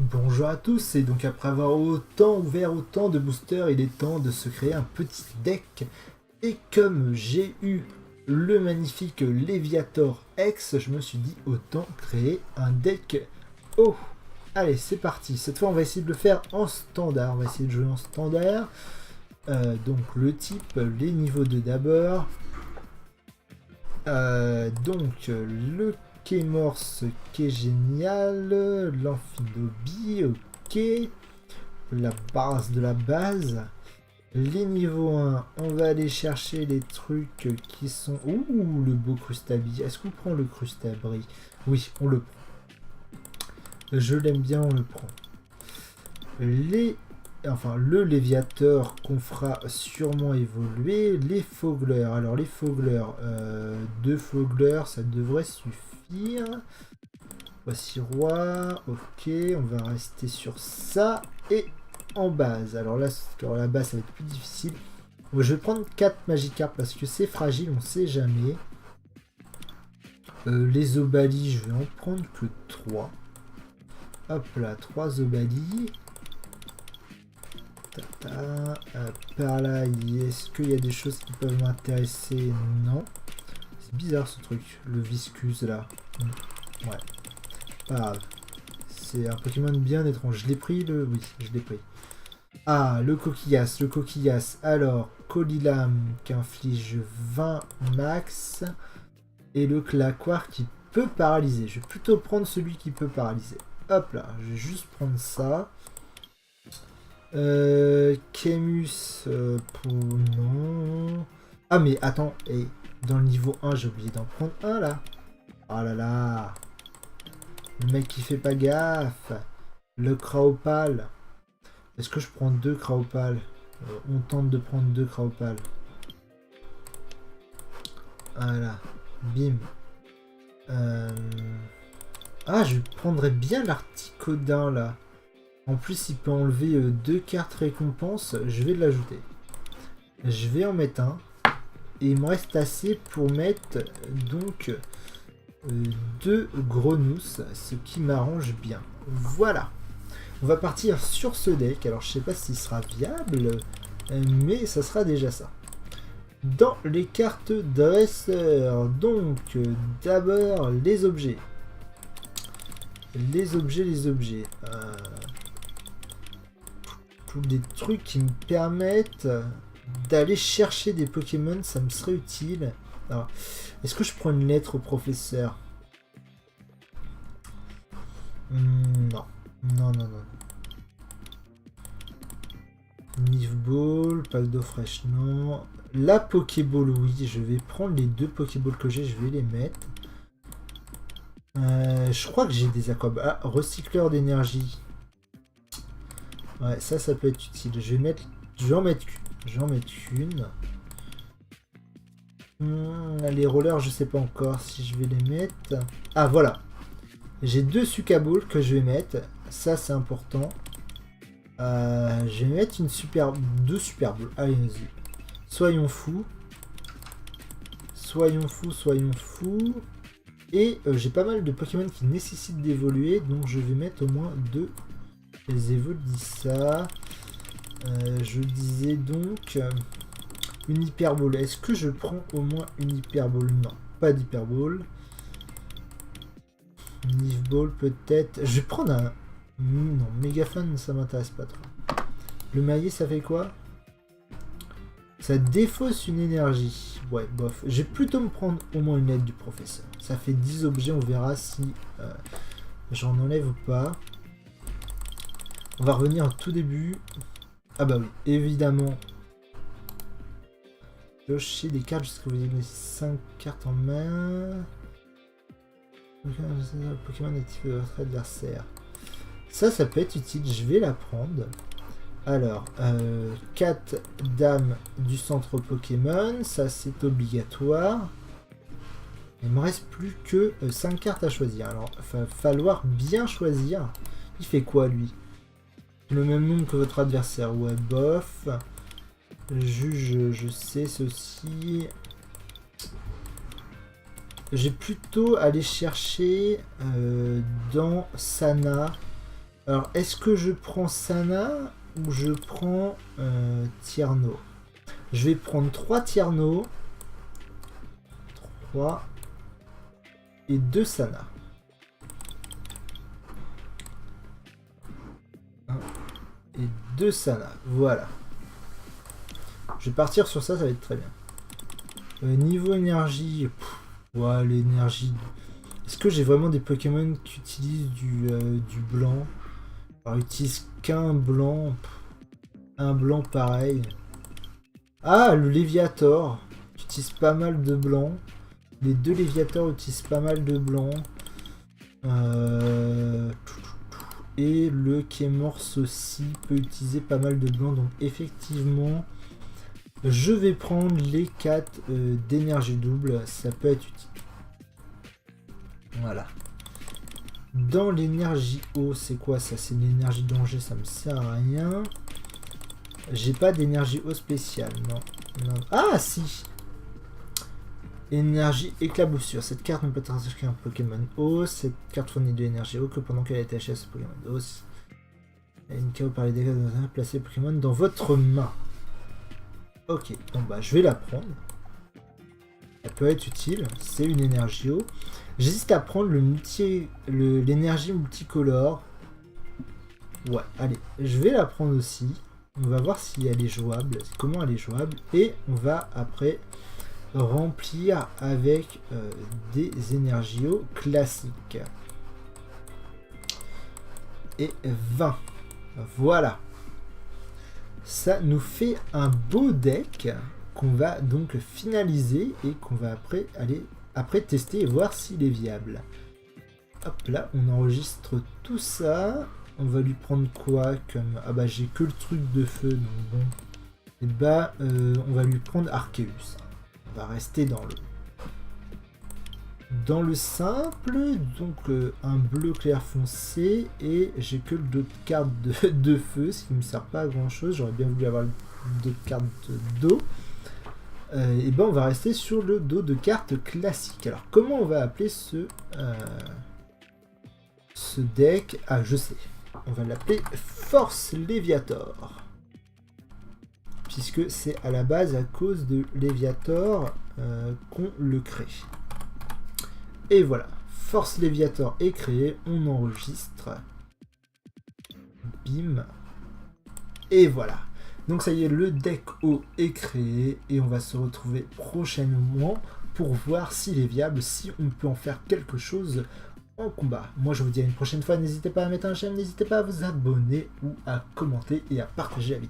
Bonjour à tous, et donc après avoir ouvert autant de boosters, il est temps de se créer un petit deck. Et comme j'ai eu le magnifique Léviator X, je me suis dit autant créer un deck. Oh, allez, c'est parti. Cette fois, on va essayer de le faire en standard. On va essayer de jouer en standard. Donc le type, les niveaux de d'abord. Donc le Morse qui est génial, l'Amphidobi, ok, la base de la base, les niveaux 1, on va aller chercher les trucs qui sont... Ouh, le beau Crustabri, est-ce qu'on prend le Crustabri? Oui, on le prend. Je l'aime bien, on le prend. Le Léviator qu'on fera sûrement évoluer, les Fogleurs. Alors les Fogleurs, 2 Fogleurs, ça devrait suffire. Voici roi, ok, on va rester sur ça. Et en base, alors là, la base ça va être plus difficile. Je vais prendre 4 Magikarp parce que c'est fragile, on sait jamais. Les Obali, je vais en prendre que 3. Hop là, 3 Obali. Par là, est-ce qu'il y a des choses qui peuvent m'intéresser? Non. C'est bizarre ce truc, le Viscus là. Ouais. Pas grave. C'est un Pokémon bien étrange. Je l'ai pris le... Oui, je l'ai pris. Ah, le coquillas. Alors, Colilam qui inflige 20 max. Et le Claquoir qui peut paralyser. Je vais plutôt prendre celui qui peut paralyser. Hop là, je vais juste prendre ça. Kemus pour non. Ah mais attends, et dans le niveau 1 j'ai oublié d'en prendre un là. Oh là là. Le mec qui fait pas gaffe. Le Kraopal. Est-ce que je prends 2 Kraopal? On tente de prendre 2 Kraopal. Voilà. Bim. Ah, je prendrais bien l'Articodin là. En plus, il peut enlever 2 cartes récompenses. Je vais l'ajouter. Je vais en mettre un. Et il me reste assez pour mettre donc 2 Grenousse, ce qui m'arrange bien. Voilà. On va partir sur ce deck. Alors, je sais pas s'il sera viable, mais ça sera déjà ça. Dans les cartes dresseurs, donc d'abord les objets. Les objets. Des trucs qui me permettent d'aller chercher des Pokémon, ça me serait utile. Alors, est-ce que je prends une lettre au professeur? Non. Non. Nif Ball, pack d'eau fraîche, non. La Pokéball, oui, je vais prendre les 2 Pokéballs que j'ai, je vais les mettre. Je crois que j'ai des aquabats. Ah, recycleur d'énergie. Ouais, ça peut être utile. Je vais en mettre qu'une. Les rollers, je sais pas encore si je vais les mettre. Ah, voilà. J'ai 2 Sukaballs que je vais mettre. Ça, c'est important. Je vais mettre 2 Super Balls. Allez, vas-y. Soyons fous. Et j'ai pas mal de Pokémon qui nécessitent d'évoluer. Donc, je vais mettre au moins 2. Les Evolissa. Je disais donc une Hyperball. Est-ce que je prends au moins une Hyperball? Non, pas d'Hyperball. Nifball peut-être. Je vais prendre un... Non, Mégaphone, ça m'intéresse pas trop. Le maillet, ça fait quoi? Ça défausse une énergie. Ouais, bof. Je vais plutôt me prendre au moins une lettre du professeur. Ça fait 10 objets, on verra si j'en enlève ou pas. On va revenir au tout début. Ah bah oui, évidemment. Piocher des cartes jusqu'à vous ayez 5 cartes en main. Pokémon actif de votre adversaire. Ça peut être utile, je vais la prendre. Alors, 4 dames du centre Pokémon, ça c'est obligatoire. Il me reste plus que 5 cartes à choisir. Alors, il va falloir bien choisir. Il fait quoi lui? Le même nombre que votre adversaire. Ouais, bof. Juge, je sais ceci. J'ai plutôt allé chercher dans Sana Alors, est-ce que je prends Sana ou je prends Tierno? Je vais prendre 3 Tierno, 3 et 2 Sana. 1 et 2 Sana, voilà. Je vais partir sur ça, ça va être très bien. Niveau énergie, ouais, l'énergie. Est-ce que j'ai vraiment des Pokémon qui utilisent du blanc? Alors, ils utilisent qu'un blanc. Un blanc pareil. Ah, le Léviator. Tu utilises pas mal de blanc. Les 2 Léviators utilisent pas mal de blanc. Et le Kémorse aussi peut utiliser pas mal de blanc. Donc effectivement, je vais prendre les 4 d'énergie double. Ça peut être utile. Voilà. Dans l'énergie eau, c'est quoi ça? C'est l'énergie danger, ça me sert à rien. J'ai pas d'énergie eau spéciale, non. Ah si! Énergie éclaboussure. Cette carte ne peut transférer qu'un Pokémon eau. Cette carte fournit de l'énergie eau que pendant qu'elle est attachée à ce Pokémon eau. Une KO par les dégâts de placer le Pokémon dans votre main. Ok, bon bah je vais la prendre. Elle peut être utile, c'est une énergie eau. J'hésite à prendre l'énergie multicolore. Ouais, allez, je vais la prendre aussi. On va voir si elle est jouable, comment elle est jouable. Et on va après remplir avec des énergies eau classiques. Et 20. Voilà. Ça nous fait un beau deck qu'on va donc finaliser et qu'on va après tester et voir s'il est viable. Hop là, on enregistre tout ça. On va lui prendre quoi comme... Ah bah j'ai que le truc de feu, donc bon. Et bah on va lui prendre Arceus. On va rester dans le simple, donc un bleu clair foncé, et j'ai que d'autres cartes de feu, ce qui ne me sert pas à grand chose. J'aurais bien voulu avoir d'autres cartes d'eau. Et ben on va rester sur le dos de cartes classiques. Alors comment on va appeler ce deck? Ah je sais, on va l'appeler Force Léviator, puisque c'est à la base à cause de Léviator qu'on le crée. Et voilà, Force Léviator est créé, on enregistre. Bim. Et voilà. Donc ça y est, le deck eau est créé et on va se retrouver prochainement pour voir s'il est viable, si on peut en faire quelque chose en combat. Moi je vous dis à une prochaine fois, n'hésitez pas à mettre un j'aime, n'hésitez pas à vous abonner ou à commenter et à partager la vidéo.